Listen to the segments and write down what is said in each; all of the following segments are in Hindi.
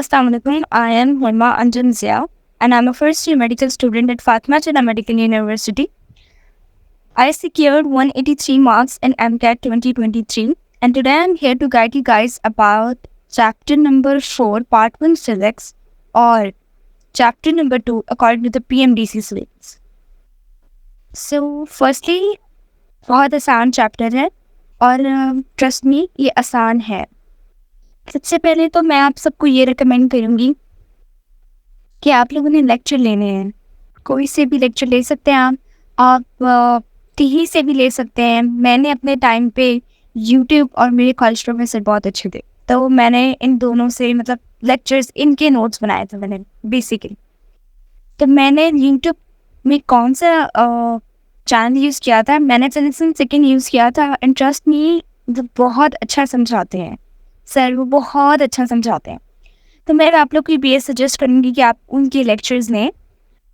Assalamualaikum. I am Hema Anjan Zia, and I'm a first year medical student at Fatima Jinnah Medical University. I secured 183 marks in MCAT 2023, and today I'm here to guide you guys about chapter number 4, part 1 physics, or chapter number 2 according to the PMDC syllabus. So, firstly, बहुत आसान चैप्टर है और ट्रस्ट मी ये आसान है. सबसे पहले तो मैं आप सबको ये रिकमेंड करूँगी कि आप लोगों ने लेक्चर लेने हैं. कोई से भी लेक्चर ले सकते हैं आप कहीं से भी ले सकते हैं. मैंने अपने टाइम पे यूट्यूब और मेरे कॉलेज प्रोफेसर बहुत अच्छे थे, तो मैंने इन दोनों से मतलब लेक्चर्स इनके नोट्स बनाए थे मैंने बेसिकली. तो मैंने यूट्यूब में कौन सा चैनल यूज़ किया था, मैंने फिजिक्स सेकेंड यूज़ किया था. एंड ट्रस्ट मी, बहुत अच्छा समझाते हैं सर, वो बहुत अच्छा समझाते हैं. तो मैं आप लोग को भी ये सजेस्ट करूँगी कि आप उनके लेक्चर्स लें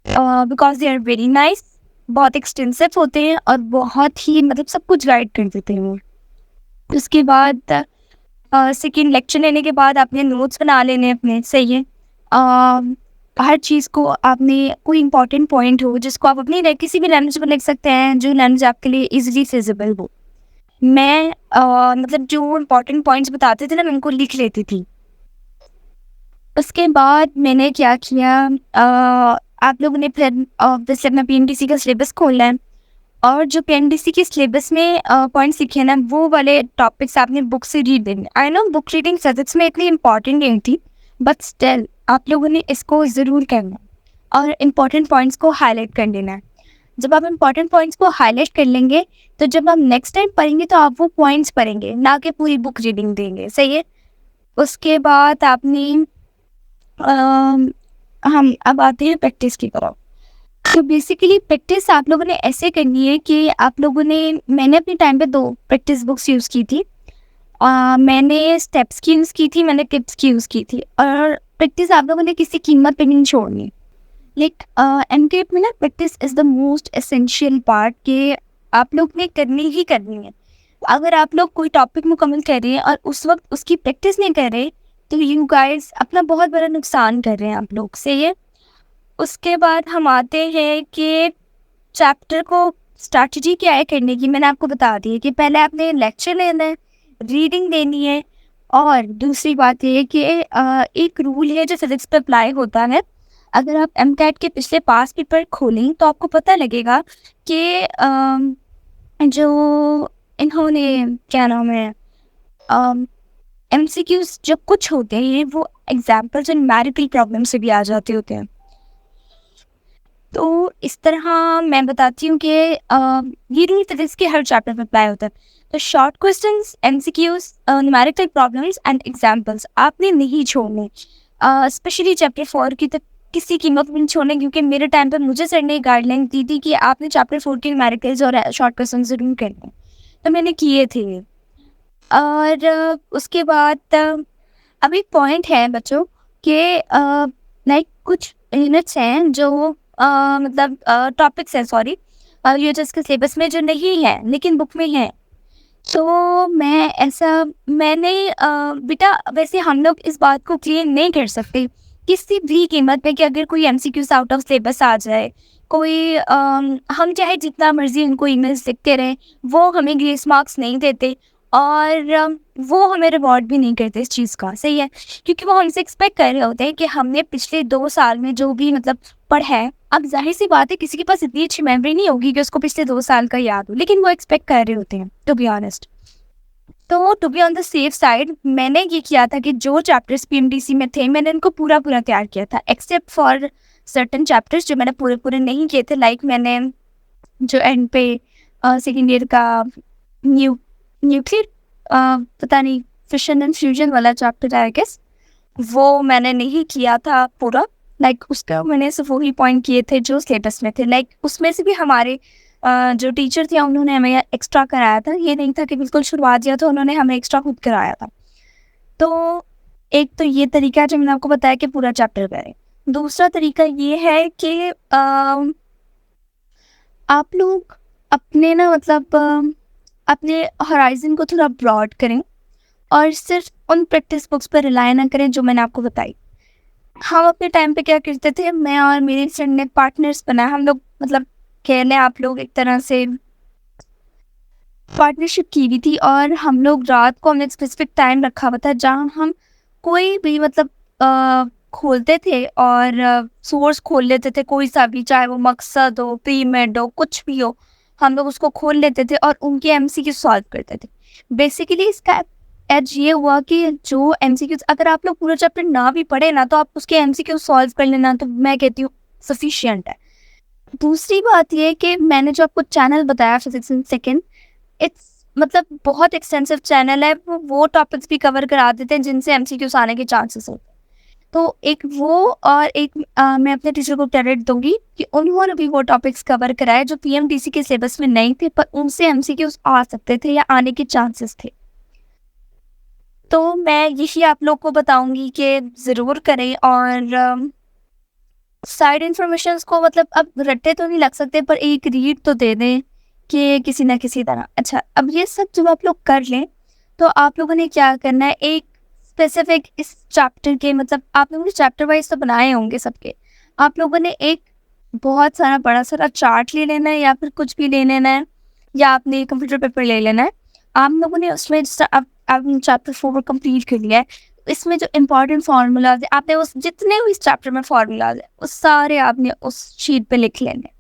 because they are very nice. बहुत एक्सटेंसिव होते हैं और बहुत ही मतलब सब कुछ गाइड कर देते हैं वो. उसके बाद सेकेंड लेक्चर लेने के बाद आपने नोट्स बना लेने अपने. सही है. हर चीज़ को आपने कोई इंपॉर्टेंट पॉइंट हो जिसको आप अपनी किसी भी लैंग्वेज में लिख सकते हैं, जो लैंग्वेज आपके लिए इजीली फिजिबल हो. मैं मतलब जो इम्पोर्टेंट पॉइंट्स बताते थे ना, मैं उनको लिख लेती थी. उसके बाद मैंने क्या किया, आप लोगों ने फिर जैसे अपना PMDC का सिलेबस खोलना है और जो PMDC के सिलेबस में पॉइंट्स लिखे ना, वो वाले टॉपिक्स आपने बुक से रीड देने. I know book reading physics में इतनी इंपॉर्टेंट नहीं थी, बट स्टिल आप लोगों ने इसको ज़रूर करना और इम्पॉर्टेंट पॉइंट्स को हाईलाइट कर लेना है. जब आप इम्पॉर्टेंट पॉइंट्स को हाईलाइट कर लेंगे तो जब आप नेक्स्ट टाइम पढ़ेंगे तो आप वो पॉइंट्स पढ़ेंगे, ना कि पूरी बुक रीडिंग देंगे. सही है. उसके बाद आपने हम अब आते हैं प्रैक्टिस की तरफ. तो बेसिकली प्रैक्टिस आप लोगों ने ऐसे करनी है कि आप लोगों ने, मैंने अपने टाइम पे 2 प्रैक्टिस बुक्स यूज़ की थी. मैंने स्टेप्स की यूज़ की थी, मैंने टिप्स की यूज़ की थी. और प्रैक्टिस आप लोगों ने किसी कीमत पे नहीं छोड़नी. लाइक MCAT में ना practice is the most essential part कि आप लोग ने करनी ही करनी है. अगर आप लोग कोई टॉपिक मुकम्मल कर रहे हैं और उस वक्त उसकी प्रैक्टिस नहीं कर रहे, तो यू गाइस अपना बहुत बड़ा नुकसान कर रहे हैं आप लोग. सही है. उसके बाद हम आते हैं कि चैप्टर को स्ट्रैटेजी क्या है करने की. मैंने आपको बता दी है कि पहले आपने लेक्चर लेना है, रीडिंग देनी है. और दूसरी बात ये है कि एक रूल है जो फिजिक्स पे अप्लाई होता है. अगर आप MCAT के पिछले पास पेपर खोलें तो आपको पता लगेगा कि जो इन्होंने क्या नाम है MCQs जो कुछ होते हैं वो एग्जाम्पल्स एंड न्यूमेरिकल प्रॉब्लम से भी आ जाते होते हैं. तो इस तरह मैं बताती हूँ कि ये रूल फिजिक्स के हर चैप्टर में अप्लाई होता है. तो short questions, MCQs, numerical problems and examples आपने नहीं छोड़ने. स्पेशली चैप्टर 4 की तो किसी कीमत में नहीं छोड़ने, क्योंकि मेरे टाइम पर मुझे सर ने गाइडलाइन दी थी कि आपने चैप्टर 4 के न्यूमेरिकल्स और शॉर्ट क्वेश्चन ज़रूर करने. तो मैंने किए थे. और उसके बाद अब एक पॉइंट है बच्चों कि लाइक कुछ यूनिट्स हैं जो मतलब टॉपिक्स हैं, सॉरी, ये जिसके सिलेबस में जो नहीं है लेकिन बुक में है. तो मैंने बेटा वैसे हम लोग इस बात को क्लियर नहीं कर सकते किसी भी कीमत पे कि अगर कोई MCQs आउट ऑफ सिलेबस आ जाए, कोई हम चाहे जितना मर्जी उनको ईमेल्स लिखते रहें, वो हमें ग्रेस मार्क्स नहीं देते और वो हमें रिवॉर्ड भी नहीं करते इस चीज़ का. सही है. क्योंकि वो हमसे एक्सपेक्ट कर रहे होते हैं कि हमने पिछले 2 साल में जो भी मतलब पढ़ा है. अब जाहिर सी बात है किसी के पास इतनी अच्छी मेमोरी नहीं होगी कि उसको पिछले 2 साल का याद हो, लेकिन वो एक्सपेक्ट कर रहे होते हैं टू बी ऑनेस्ट. तो to be on the safe side मैंने ये किया था कि जो चैप्टर्स PMDC में थे मैंने इनको पूरा तैयार किया था, एक्सेप्ट फॉर सर्टन चैप्टर्स जो मैंने पूरे नहीं किए थे. लाइक मैंने जो एंड पे सेकेंड ईयर का न्यूक्लियर पता नहीं फिशन एंड फ्यूजन वाला चैप्टर है, आई गेस, वो मैंने नहीं किया था पूरा. लाइक उसका मैंने सिर्फ वही पॉइंट किए थे जो सिलेबस में थे. लाइक उसमें से भी हमारे जो टीचर थे उन्होंने हमें एक्स्ट्रा कराया था. ये नहीं था कि बिल्कुल शुरुआत किया तो उन्होंने हमें एक्स्ट्रा खुद कराया था. तो एक तो ये तरीका है जो मैंने आपको बताया कि पूरा चैप्टर करें. दूसरा तरीका ये है कि आप लोग अपने ना मतलब अपने हॉराइजन को थोड़ा ब्रॉड करें और सिर्फ उन प्रैक्टिस बुक्स पर रिलाय ना करें जो मैंने आपको बताई. हम अपने टाइम पे क्या करते थे, मैं और मेरी फ्रेंड ने पार्टनर्स बनाया। हम लोग मतलब कह लें आप लोग एक तरह से पार्टनरशिप की हुई थी, और हम लोग रात को हमने एक स्पेसिफिक टाइम रखा हुआ था जहाँ हम कोई भी मतलब खोलते थे और सोर्स खोल लेते थे, कोई सा भी, चाहे वो मकसद हो, प्रीमेड हो, कुछ भी हो, हम लोग उसको खोल लेते थे और उनके एमसीक्यू सॉल्व करते थे। बेसिकली इसका एज ये हुआ कि जो एमसीक्यूज अगर आप लोग पूरा चैप्टर ना भी पढ़े ना, तो आप उसके एमसीक्यू सॉल्व कर लेना, तो मैं कहती हूँ सफिशिएंट है। दूसरी बात ये कि मैंने जो आपको चैनल बताया फिजिक्स इन सेकेंड, इट्स मतलब बहुत एक्सटेंसिव चैनल है। वो टॉपिक्स भी कवर करा देते हैं जिनसे एमसीक्यूज आने के चांसेस होते हैं। तो एक वो, और एक मैं अपने टीचर को क्रेडिट दूंगी कि उन्होंने भी वो टॉपिक्स कवर कराए जो पीएमडीसी के सिलेबस में नहीं थे, पर उनसे एमसीक्यूज आ सकते थे या आने के चांसेस थे। तो मैं यही आप लोग को बताऊंगी कि ज़रूर करें, और साइड इन्फॉर्मेशंस को मतलब अब रट्टे तो नहीं लग सकते, पर एक रीड तो दे दें कि किसी ना किसी तरह। अच्छा, अब ये सब जब आप लोग कर लें, तो आप लोगों ने क्या करना है, एक स्पेसिफिक इस चैप्टर के, मतलब आप लोगों ने चैप्टर वाइज तो बनाए होंगे सबके, आप लोगों ने एक बहुत सारा बड़ा सारा चार्ट ले लेना है या फिर कुछ भी ले लेना है, या आपने कंप्यूटर पेपर ले लेना है। आप लोगों ने उसमें आपने चैप्टर 4 कंप्लीट कर लिया है, इसमें जो इम्पोर्टेंट फार्मूलाज है, आपने उस जितने भी इस चैप्टर में फार्मूलाज है उस सारे आपने उस शीट पे लिख लेने।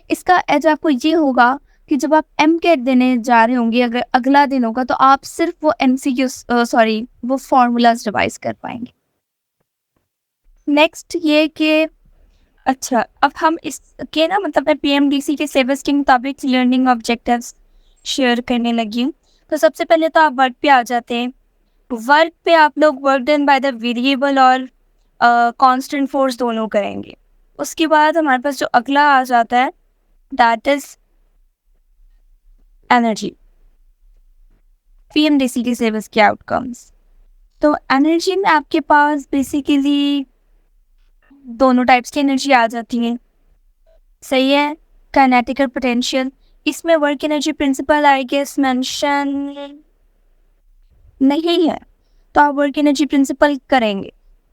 इसका एज आपको ये होगा कि जब आप एमकेट देने जा रहे होंगे, अगर अगला दिन होगा, तो आप सिर्फ वो एमसीक्यू सॉरी वो फार्मूलाज रिवाइज कर पाएंगे। नेक्स्ट ये कि अच्छा, अब हम इसके ना मतलब मैं पीएमडीसी के सिलेबस के मुताबिक लर्निंग ऑब्जेक्टिव्स शेयर करने लगी हूँ। तो सबसे पहले तो आप वर्क पे आ जाते हैं। वर्क पे आप लोग work done by the variable और कांस्टेंट फोर्स दोनों करेंगे। उसके बाद हमारे पास जो अगला आ जाता है, दैट इज एनर्जी, पीएमडीसी के सिलेबस के आउटकम्स। तो एनर्जी में आपके पास बेसिकली दोनों टाइप्स की एनर्जी आ जाती है, सही है, काइनेटिक और पोटेंशियल। इसमें work energy principle I guess mention नहीं है, तो आप वर्क एनर्जी प्रिंसिपल करेंगे,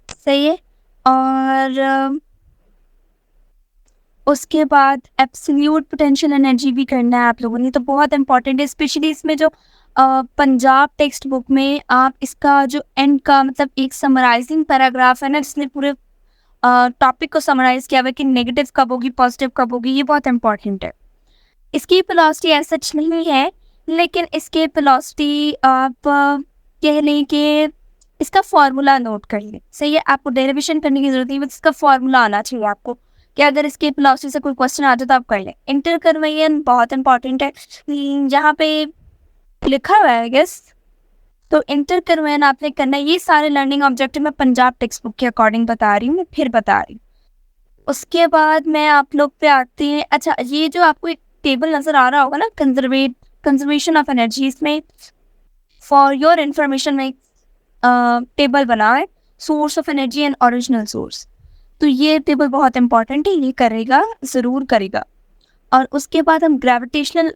सही है। और उसके बाद एब्सोल्यूट पोटेंशियल एनर्जी भी करना है आप लोगों ने, तो बहुत इंपॉर्टेंट है। स्पेशली इसमें जो पंजाब टेक्स्ट बुक में आप इसका जो एंड का मतलब एक समराइजिंग पैराग्राफ है ना, जिसने पूरे टॉपिक को समराइज किया हुआ है कि नेगेटिव कब होगी पॉजिटिव कब होगी, ये बहुत इंपॉर्टेंट है। इसकी वेलोसिटी ऐसा सच नहीं है, लेकिन इसके वेलोसिटी आप कह लें कि इसका फार्मूला नोट कर लें, सही है। आपको डेरिवेशन करने की जरूरत नहीं, बस इसका फार्मूला आना चाहिए आपको, कि अगर इसके वेलोसिटी से कोई क्वेश्चन आ जाए तो आप कर लें। इंटर कन्वेयन बहुत इंपॉर्टेंट है, यहाँ पे लिखा हुआ है आई गेस। तो इंटर कन्वेयन आपने करना है। ये सारे लर्निंग ऑब्जेक्टिव मैं पंजाब टेक्स्ट बुक के अकॉर्डिंग बता रही हूँ, मैं फिर बता रही हूँ। उसके बाद मैं आप लोग पे आती है। अच्छा, ये जो आपको एक टेबल नजर आ रहा होगा ना, कंजर्वेशन ऑफ एनर्जी, इसमें फॉर योर इंफॉर्मेशन में टेबल बना है, source of energy and original source. तो ये टेबल बहुत इंपॉर्टेंट है, ये करेगा, ज़रूर करेगा। और उसके बाद हम ग्रेविटेशनल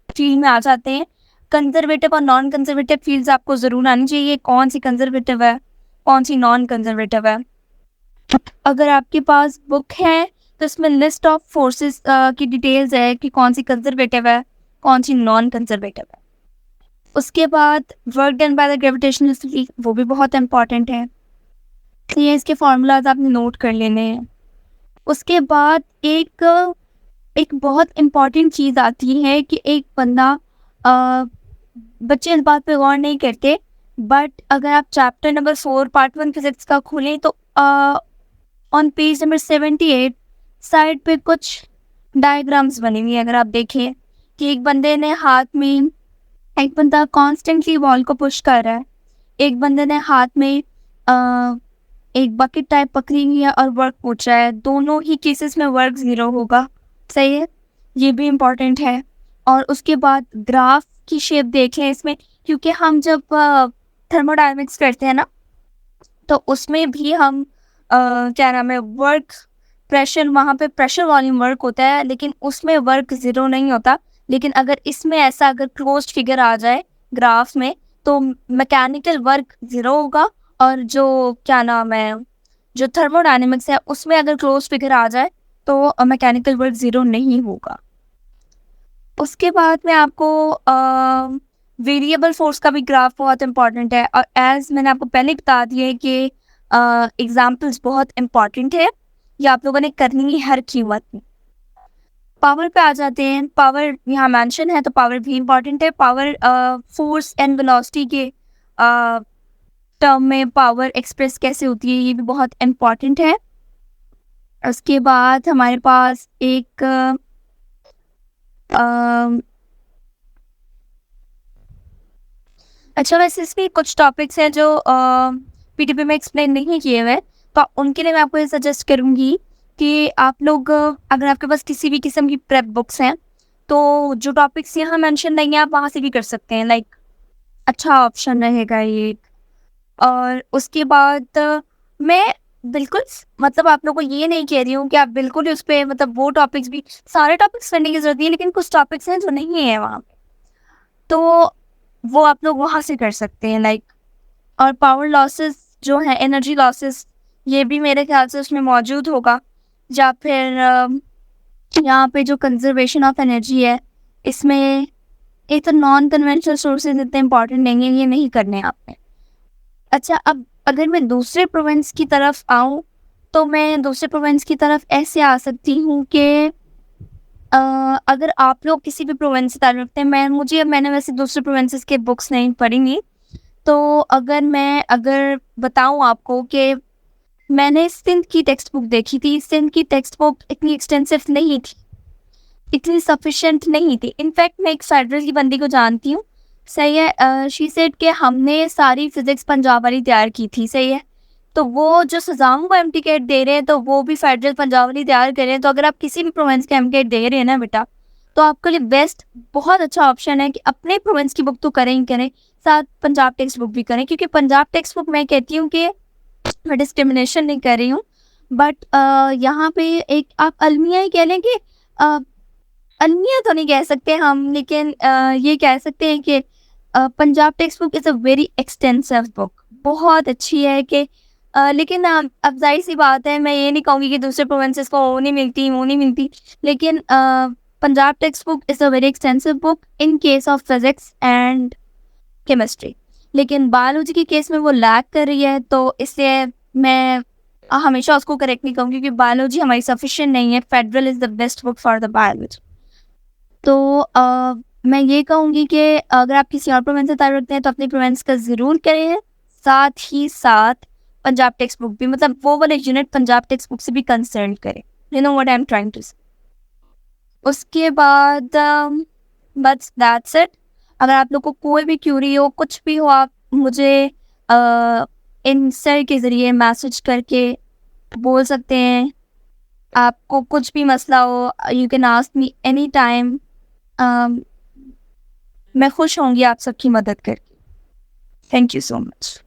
फील्ड में आ जाते हैं। कंजर्वेटिव और नॉन कंजर्वेटिव फील्ड्स आपको ज़रूर आनी चाहिए, कौन सी कंजर्वेटिव है, कौन सी नॉन कंजर्वेटिव है। अगर आपके पास बुक है तो इसमें लिस्ट ऑफ फोर्सेस की डिटेल्स है कि कौन सी कंजर्वेटिव है, कौन सी नॉन कंजर्वेटिव है। उसके बाद work done by the gravitational field, वो भी बहुत इंपॉर्टेंट है, तो ये इसके फार्मूलाज आपने नोट कर लेने हैं। उसके बाद एक बहुत इम्पॉर्टेंट चीज़ आती है कि एक बंदा बच्चे इस बात पे गौर नहीं करते, बट अगर आप चैप्टर नंबर 4 पार्ट 1 फिजिक्स का खोलें तो ऑन पेज नंबर 78 साइड पे कुछ डायग्राम्स बनी हुई है। अगर आप देखें कि एक बंदे ने हाथ में, एक बंदा कॉन्स्टेंटली वॉल को पुश कर रहा है, एक बंदे ने हाथ में एक बकेट टाइप पकड़ी हुई है और वर्क पूछ रहा है। दोनों ही केसेस में वर्क 0 होगा, सही है, ये भी इम्पॉर्टेंट है। और उसके बाद ग्राफ की शेप देख लें इसमें, क्योंकि हम जब थर्मोडायनेमिक्स करते हैं ना, तो उसमें भी हम क्या नाम है, वर्क प्रेशर, वहाँ पे प्रेशर वॉल्यूम वर्क होता है, लेकिन उसमें वर्क 0 नहीं होता। लेकिन अगर इसमें ऐसा अगर क्लोज्ड फिगर आ जाए ग्राफ में, तो मैकेनिकल वर्क 0 होगा, और जो क्या नाम है जो थर्मोडायनेमिक्स है उसमें अगर क्लोज फिगर आ जाए तो मैकेनिकल वर्क ज़ीरो नहीं होगा। उसके बाद में आपको वेरिएबल फोर्स का भी ग्राफ बहुत इंपॉर्टेंट है, और एज मैंने आपको पहले बता दिया है कि एग्जाम्पल्स बहुत इंपॉर्टेंट है, ये आप लोगों ने करनी है हर कीमत में। पावर पे आ जाते हैं। पावर यहाँ मेंशन है तो पावर भी इम्पॉर्टेंट है। पावर फोर्स एंड वेलोसिटी के टर्म में पावर एक्सप्रेस कैसे होती है ये भी बहुत इम्पॉर्टेंट है। उसके बाद हमारे पास एक अच्छा, वैसे इसमें कुछ टॉपिक्स हैं जो पीटीपी में एक्सप्लेन नहीं किए हुए, तो उनके लिए मैं आपको ये सजेस्ट करूँगी कि आप लोग अगर आपके पास किसी भी किस्म की प्रेप बुक्स हैं, तो जो टॉपिक्स यहाँ मेंशन नहीं है आप वहाँ से भी कर सकते हैं। लाइक अच्छा ऑप्शन रहेगा ये। और उसके बाद मैं बिल्कुल मतलब आप लोगों को ये नहीं कह रही हूँ कि आप बिल्कुल ही उस पे मतलब वो टॉपिक्स भी सारे टॉपिक्स करने की ज़रूरत नहीं है, लेकिन कुछ टॉपिक्स हैं जो नहीं है वहाँ पे, तो वो आप लोग वहाँ से कर सकते हैं। लाइक और पावर लॉसेस जो है, एनर्जी लॉसेस, ये भी मेरे ख्याल से उसमें मौजूद होगा। या फिर यहाँ पे जो कंजर्वेशन ऑफ एनर्जी है, इसमें एक तो नॉन कन्वेंशनल सोर्सेज इतने इंपॉर्टेंट नहीं है, ये नहीं करने हैं आपने। अच्छा, अब अगर मैं दूसरे प्रोविंस की तरफ आऊँ, तो मैं दूसरे प्रोविंस की तरफ ऐसे आ सकती हूँ कि अगर आप लोग किसी भी प्रोविंस से ताल्लुक़ रखते हैं, मैंने वैसे दूसरे प्रोविंसेस के बुक्स नहीं पढ़ी नहीं, तो अगर बताऊँ आपको कि मैंने सिंध की टेक्स्ट बुक देखी थी। सिंध की टेक्स्ट बुक इतनी एक्सटेंसिव नहीं थी, इतनी सफिशिएंट नहीं थी। इनफैक्ट मैं एक फेडरल की बंदी को जानती हूँ, सही है, शी सेड कि हमने सारी फिजिक्स पंजाब वाली तैयार की थी, सही है। तो वो जो सजाओं को एमटीकेट दे रहे हैं तो वो भी फेडरल पंजाब वाली तैयार कर रहे हैं। तो अगर आप किसी भी प्रोविंस का एमटीकेट दे रहे हैं ना बेटा, तो आपके लिए बेस्ट बहुत अच्छा ऑप्शन है कि अपने प्रोविंस की बुक तो करें ही करें, साथ पंजाब टेक्स्ट बुक भी करें। क्योंकि पंजाब टेक्स्ट बुक मैं कहती हूँ कि मैं डिस्क्रिमिनेशन नहीं कर रही हूँ, बट यहाँ पे एक आप अलमिया ही कह लें कि अलमिया तो नहीं कह सकते हम, लेकिन ये कह सकते हैं कि Punjab text book is a very extensive book, बहुत अच्छी है कि लेकिन अब जाहिर सी बात है, मैं ये नहीं कहूँगी कि दूसरे प्रोविंसेस को वो नहीं मिलती, लेकिन Punjab text book is a very extensive book in case of physics and chemistry. लेकिन बायोलॉजी के केस में वो लैक कर रही है, तो इसलिए मैं हमेशा उसको करेक्ट नहीं कहूँगी, क्योंकि बायोलॉजी हमारी सफिशिएंट नहीं है। Federal is the best book for the biology. तो मैं ये कहूँगी कि अगर आप किसी और प्रोविंस से ताल्लुक़ रखते हैं तो अपनी प्रोविंस का ज़रूर करें, साथ ही साथ पंजाब टेक्स्ट बुक भी, मतलब वो वाले यूनिट पंजाब टेक्स्ट बुक से भी कंसर्न करें। You know what I am trying to say. उसके बाद बस दैट्स इट। अगर आप लोग को कोई भी क्यूरी हो, कुछ भी हो, आप मुझे इन सर के ज़रिए मैसेज करके बोल सकते हैं। आपको कुछ भी मसला हो, you can ask me any time. मैं खुश होंगी आप सबकी मदद करके। Thank you so much.